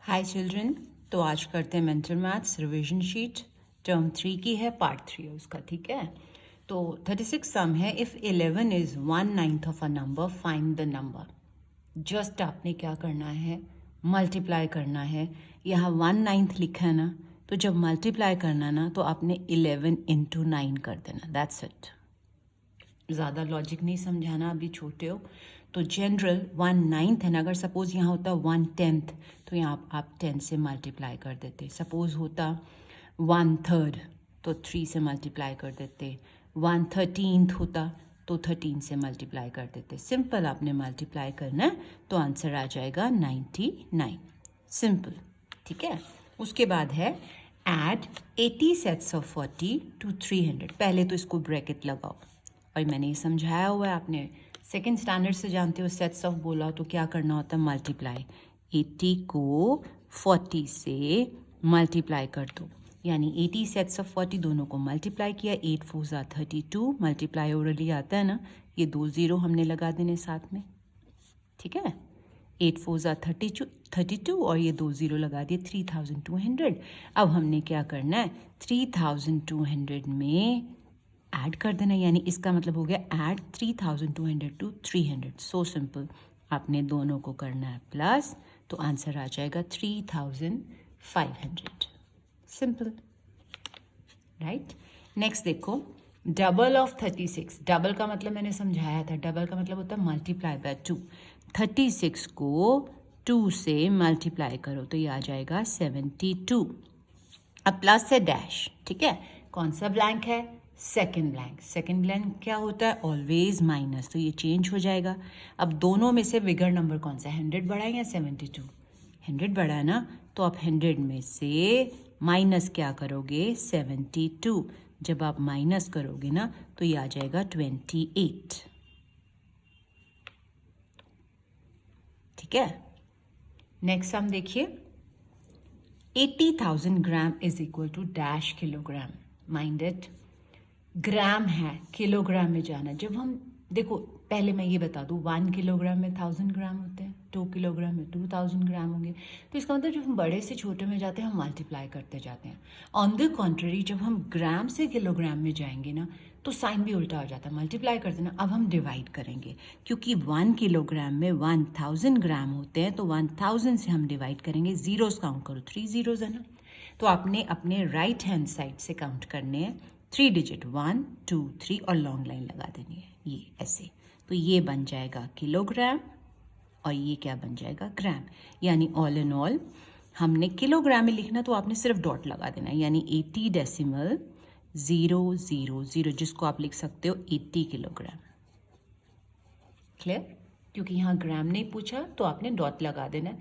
हाय children, तो आज करते हैं mental maths revision sheet. Term 3 की है, पार्ट 3 है उसका। ठीक है, तो 36 सम है। If 11 is 1/9 of a number, find the number. Just आपने क्या करना है, मल्टीप्लाई करना है। यहाँ 1/9 लिखा है ना, तो जब मल्टीप्लाई करना ना तो आपने 11 इंटू 9 कर देना। That's it. ज़्यादा लॉजिक नहीं समझाना, अभी छोटे हो। तो जनरल 1/9 है ना, अगर सपोज यहाँ होता 1/10 तो यहाँ आप 10 से मल्टीप्लाई कर देते। सपोज होता 1/3 तो 3 से मल्टीप्लाई कर देते। 1/13 होता तो 13 से मल्टीप्लाई कर देते। सिंपल आपने मल्टीप्लाई करना है तो आंसर आ जाएगा 99। सिंपल, ठीक है। उसके बाद है ऐड 80 सेट्स ऑफ 40 टू 300। पहले तो इसको ब्रैकेट लगाओ, और मैंने ये समझाया हुआ है, आपने सेकेंड स्टैंडर्ड से जानते हो। सेट्स ऑफ बोला तो क्या करना होता है, मल्टीप्लाई। 80 को 40 से मल्टीप्लाई कर दो, यानी 80 सेट्स ऑफ 40 दोनों को मल्टीप्लाई किया। 8 4 ज़ा 32, मल्टीप्लाई ओरली आता है ना, ये 2 0 हमने लगा देने साथ में। ठीक है, 8 4 ज़ा 32 और ये 2 0 लगा दिए, 3200। अब हमने क्या करना है, 3200 में ऐड कर देना, यानी इसका मतलब हो गया ऐड 3200 टू 300। सो सिंपल, आपने दोनों को करना है प्लस, तो आंसर आ जाएगा 3500। Simple, right. नेक्स्ट देखो, डबल ऑफ 36। डबल का मतलब मैंने समझाया था, डबल का मतलब होता है मल्टीप्लाई बाय 2। 36 को 2 से मल्टीप्लाई करो तो ये आ जाएगा 72। अब प्लस से डैश, ठीक है। कौन सा ब्लैंक है, सेकंड ब्लैंक। सेकंड ब्लैंक क्या होता है, ऑलवेज माइनस, तो ये चेंज हो जाएगा। अब दोनों में से बिगर नंबर कौन सा है, 100 बड़ा है या 72? 100 बड़ा है ना, तो आप 100 में से माइनस क्या करोगे, 72। जब आप माइनस करोगे ना तो ये आ जाएगा 28। ठीक है। नेक्स्ट हम देखिए, 80,000 gram is equal to dash kilogram. Mind it, gram है, किलोग्राम में जाना। जब हम देखो, पहले मैं ये बता दूँ, 1 किलोग्राम में 1000 ग्राम होते हैं, 2 किलोग्राम में 2000 ग्राम होंगे। तो इसका मतलब जब हम बड़े से छोटे में जाते हैं हम मल्टीप्लाई करते जाते हैं। ऑन द कॉन्ट्ररी, जब हम ग्राम से किलोग्राम में जाएंगे ना तो साइन भी उल्टा हो जाता है, मल्टीप्लाई करते ना। अब हम डिवाइड करेंगे, क्योंकि 1 किलोग्राम में 1000 ग्राम होते हैं, तो 1000 से हम डिवाइड करेंगे। जीरोस काउंट करो, 3 जीरोस है ना, तो आपने अपने राइट हैंड साइड से काउंट करने हैं 3 डिजिट, 1 2 3, और लॉन्ग लाइन लगा देनी है ये ऐसे। तो ये बन जाएगा किलोग्राम और ये क्या बन जाएगा, ग्राम। यानी ऑल इन ऑल हमने किलोग्राम में लिखना तो आपने सिर्फ डॉट लगा देना है, यानी 80.000, जिसको आप लिख सकते हो 80 किलोग्राम। क्लियर, क्योंकि यहाँ ग्राम नहीं पूछा तो आपने डॉट लगा देना है।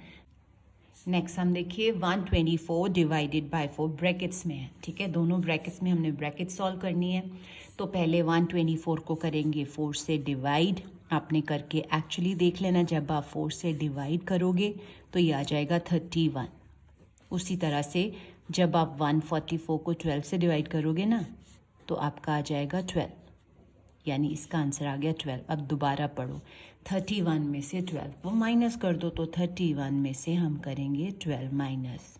नेक्स्ट हम देखिए, 124 डिवाइडेड बाय 4 ब्रैकेट्स में है। ठीक है, दोनों ब्रैकेट्स में हमने ब्रैकेट सॉल्व करनी है। तो पहले 124 को करेंगे 4 से डिवाइड। आपने करके एक्चुअली देख लेना, जब आप 4 से डिवाइड करोगे तो ये आ जाएगा 31। उसी तरह से जब आप 144 को 12 से डिवाइड करोगे ना तो आपका आ जाएगा 12, यानी इसका आंसर आ गया 12। अब दोबारा पढ़ो, 31 में से 12 वो माइनस कर दो, तो 31 में से हम करेंगे 12 माइनस।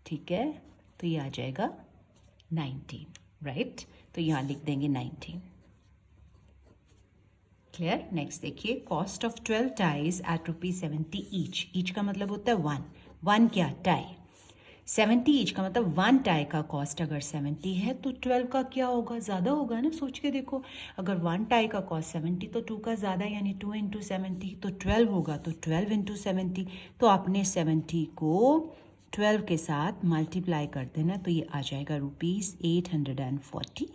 ठीक है, तो ये आ जाएगा 19, राइट। तो यहाँ लिख देंगे 19। क्लियर। नेक्स्ट देखिए, cost of 12 ties at ₹70 each. Each का मतलब होता है 1 क्या, टाई। 70 ईच का मतलब 1 टाई का कॉस्ट अगर 70 है तो 12 का क्या होगा, ज़्यादा होगा ना। सोच के देखो, अगर 1 टाई का कॉस्ट 70 तो 2 का ज़्यादा, यानी 2 इंटू 70 तो 12 होगा, तो 12 इंटू 70। तो आपने 70 को 12 के साथ मल्टीप्लाई कर देना, तो ये आ जाएगा ₹840,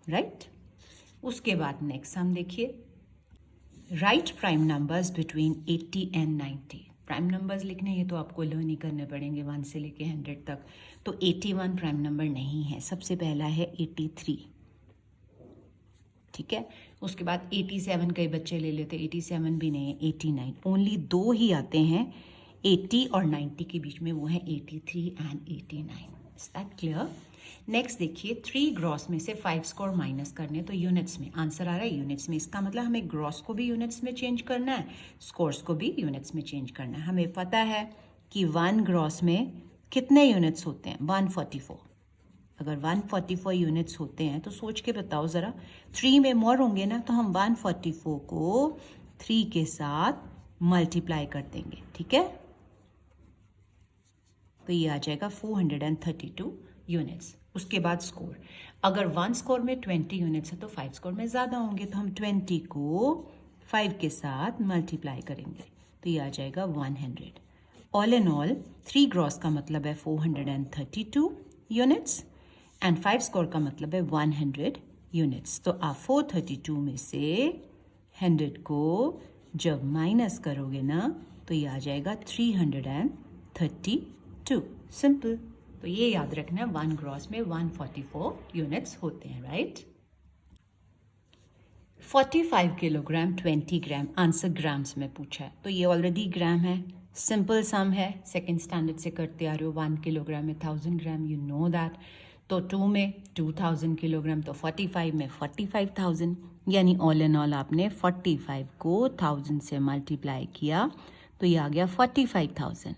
राइट। उसके बाद नेक्स्ट हम देखिए, right prime numbers between 80 and 90। Prime numbers लिखने ये तो आपको लर्न ही करने पड़ेंगे 1 से लेके 100 तक। तो 81 प्राइम नंबर नहीं है। सबसे पहला है 83, ठीक है। उसके बाद 87 कई बच्चे ले लेते, 87 भी नहीं है। 89, ओनली 2 ही आते हैं 80 और 90 के बीच में, वो है 83 and 89। Is that clear. Next देखिए 3 ग्रॉस में से 5 स्कोर माइनस करने, तो यूनिट्स में आंसर आ रहा है यूनिट्स में। इसका मतलब हमें ग्रॉस को भी यूनिट्स में चेंज करना है, स्कोर्स को भी यूनिट्स में चेंज करना है। हमें पता है कि 1 ग्रॉस में कितने यूनिट्स होते हैं, 144। अगर 144 यूनिट्स होते हैं तो सोच के बताओ ज़रा, 3 में मोर होंगे ना, तो हम 144 को 3 के साथ मल्टीप्लाई कर देंगे, ठीक है। तो ये आ जाएगा 432 यूनिट्स। उसके बाद स्कोर, अगर 1 स्कोर में 20 यूनिट्स है तो 5 स्कोर में ज़्यादा होंगे, तो हम 20 को 5 के साथ मल्टीप्लाई करेंगे, तो ये आ जाएगा 100। ऑल इन ऑल 3 ग्रॉस का मतलब है 432 यूनिट्स एंड 5 स्कोर का मतलब है 100 यूनिट्स। तो आप 432 में से 100 को जब माइनस करोगे ना, तो ये आ जाएगा 332। सिंपल। तो ये याद रखना, 1 ग्रॉस में 144 यूनिट्स होते हैं, राइट। 45 किलोग्राम 20 ग्राम, आंसर ग्राम्स में पूछा है, तो ये ऑलरेडी ग्राम है, सिंपल सम है, सेकेंड स्टैंडर्ड से करते आ रहे हो। 1 किलोग्राम में 1000 ग्राम, यू नो दैट। तो 2 में 2000 किलोग्राम, तो 45 में 45,000, यानी ऑल इन ऑल आपने 45 को 1000 से मल्टीप्लाई किया, तो ये आ गया 45,000।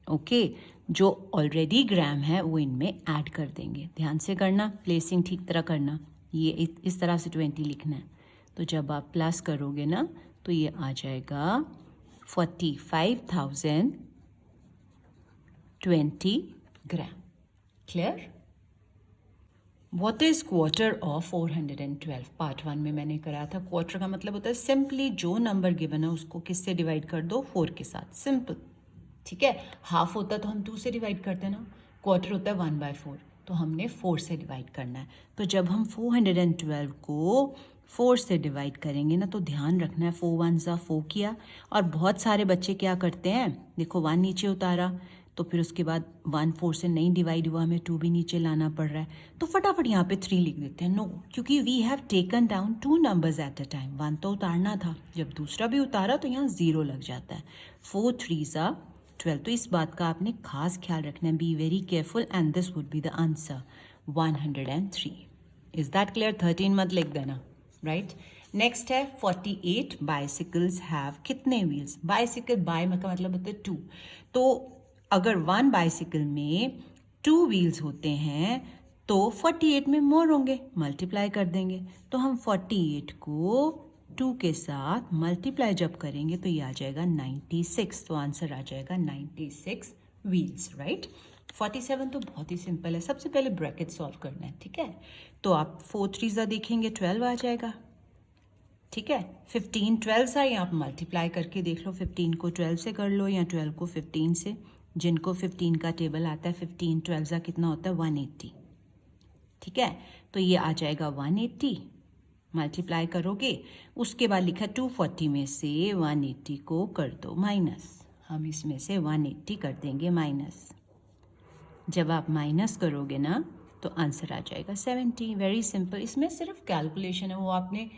ओके, जो ऑलरेडी ग्राम है वो इनमें ऐड कर देंगे। ध्यान से करना, प्लेसिंग ठीक तरह करना, ये इस तरह से 20 लिखना है। तो जब आप प्लस करोगे ना, तो ये आ जाएगा 45,020 gram. Clear. What is quarter of 412? Part 1 में मैंने कराया था। क्वार्टर का मतलब होता है सिंपली जो नंबर गिवन है उसको किससे डिवाइड कर दो, 4 के साथ, सिंपल, ठीक है। हाफ होता तो हम 2 से डिवाइड करते ना, क्वार्टर होता है 1/4, तो हमने 4 से डिवाइड करना है। तो जब हम 412 को 4 से डिवाइड करेंगे ना, तो ध्यान रखना है 4 1 ज़ा 4 किया। और बहुत सारे बच्चे क्या करते हैं, देखो 1 नीचे उतारा, तो फिर उसके बाद 1 4 से नहीं डिवाइड हुआ, हमें 2 भी नीचे लाना पड़ रहा है, तो फटाफट यहाँ पे 3 लिख देते हैं। नो, क्योंकि we have taken down 2 numbers at a time. 1 तो उतारना था, जब दूसरा भी उतारा तो यहाँ 0 लग जाता है। 4 3 ज़ा 12। तो इस बात का आपने खास ख्याल रखना है, be very careful, and this would be the answer 103। Is that clear? 13 मत लिख देना, राइट। नेक्स्ट है 48 बाइसिकल्स हैव कितने व्हील्स? बाइसिकल, बाय का मतलब होता है 2, तो अगर 1 बाइसिकल में 2 व्हील्स होते हैं तो 48 में मोर होंगे, मल्टीप्लाई कर देंगे। तो हम 48 को 2 के साथ मल्टीप्लाई जब करेंगे तो ये आ जाएगा 96। तो आंसर आ जाएगा 96 व्हील्स, राइट। 47 तो बहुत ही सिंपल है, सबसे पहले ब्रैकेट सॉल्व करना है, ठीक है। तो आप 4 3 ज़ा देखेंगे 12 आ जाएगा, ठीक है। 15 12 सा, या आप मल्टीप्लाई करके देख लो, 15 को 12 से कर लो या 12 को 15 से। जिनको 15 का टेबल आता है, 15 12 सा कितना होता है 180, ठीक है। तो ये आ जाएगा 180, मल्टीप्लाई करोगे। उसके बाद लिखा 240 में से 180 को कर दो माइनस, हम इसमें से 180 कर देंगे माइनस। जब आप माइनस करोगे ना, तो आंसर आ जाएगा 70। Very simple. इसमें सिर्फ कैलकुलेशन है, वो आपने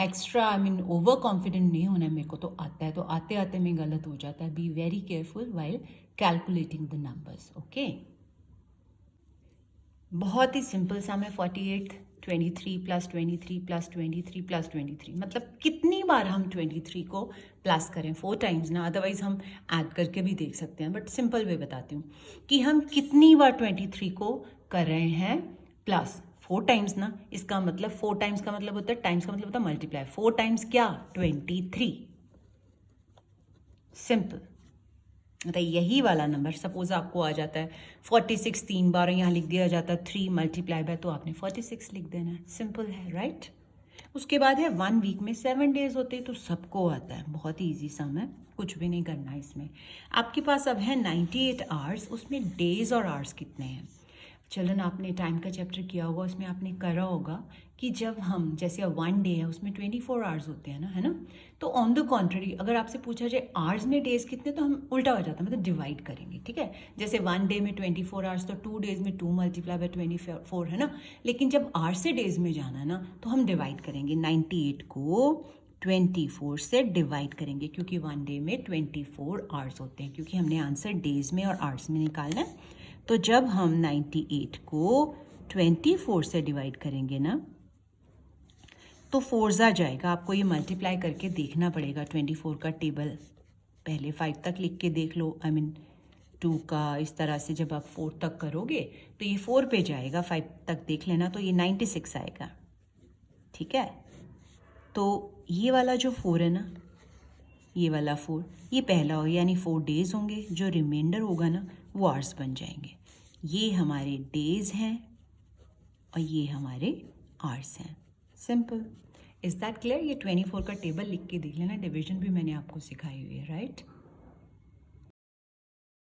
एक्स्ट्रा ओवर कॉन्फिडेंट नहीं होना है। मेरे को तो आता है, तो आते आते में गलत हो जाता है। Be very careful while calculating the numbers, okay. बहुत ही सिंपल सा है। 48 23 प्लस 23 प्लस 23 प्लस 23, मतलब कितनी बार हम 23 को प्लस करें, 4 टाइम्स ना, अदरवाइज हम ऐड करके भी देख सकते हैं, बट सिंपल वे बताती हूँ कि हम कितनी बार 23 को कर रहे हैं प्लस, 4 टाइम्स ना। इसका मतलब 4 टाइम्स का मतलब होता है, टाइम्स का मतलब होता है मल्टीप्लाई। 4 टाइम्स क्या, 23। सिंपल। मतलब यही वाला नंबर सपोज आपको आ जाता है 46 3 बार, यहाँ लिख दिया जाता है 3 मल्टीप्लाई बाय, तो आपने 46 लिख देना है। सिंपल है, राइट। उसके बाद है 1 वीक में 7 डेज होते हैं, तो सबको आता है, बहुत ही ईजी सम है, कुछ भी नहीं करना है इसमें। आपके पास अब है 98 आवर्स, उसमें डेज और आवर्स कितने हैं। चलन, आपने टाइम का चैप्टर किया होगा, उसमें आपने करा होगा कि जब हम, जैसे 1 डे है उसमें 24 आवर्स होते हैं ना, है ना। तो ऑन द कॉन्ट्ररी अगर आपसे पूछा जाए आवर्स में डेज कितने, तो हम उल्टा हो जाता है, मतलब डिवाइड करेंगे, ठीक है। जैसे 1 डे में 24 आवर्स, तो 2 डेज में 2 मल्टीप्लाई बाय 24 है ना। लेकिन जब आवर्स से डेज में जाना है ना, तो हम डिवाइड करेंगे, 98 को 24 से डिवाइड करेंगे, क्योंकि 1 डे में 24 आवर्स होते हैं, क्योंकि हमने आंसर डेज में और आवर्स में निकालना है। तो जब हम 98 को 24 से डिवाइड करेंगे ना तो 4 आ जाएगा। आपको ये मल्टीप्लाई करके देखना पड़ेगा 24 का टेबल। पहले 5 तक लिख के देख लो, आई मीन 2 का। इस तरह से जब आप 4 तक करोगे तो ये 4 पे जाएगा, 5 तक देख लेना, तो ये 96 आएगा। ठीक है, तो ये वाला जो 4 है ना, ये वाला 4, ये पहला हो, यानी 4 डेज होंगे। जो रिमाइंडर होगा ना वो आवर्स बन जाएंगे। ये हमारे डेज हैं और ये हमारे आवर्स हैं। सिंपल। Is that clear? ये 24 का टेबल लिख के देख लेना। डिवीजन भी मैंने आपको सिखाई हुई है, राइट?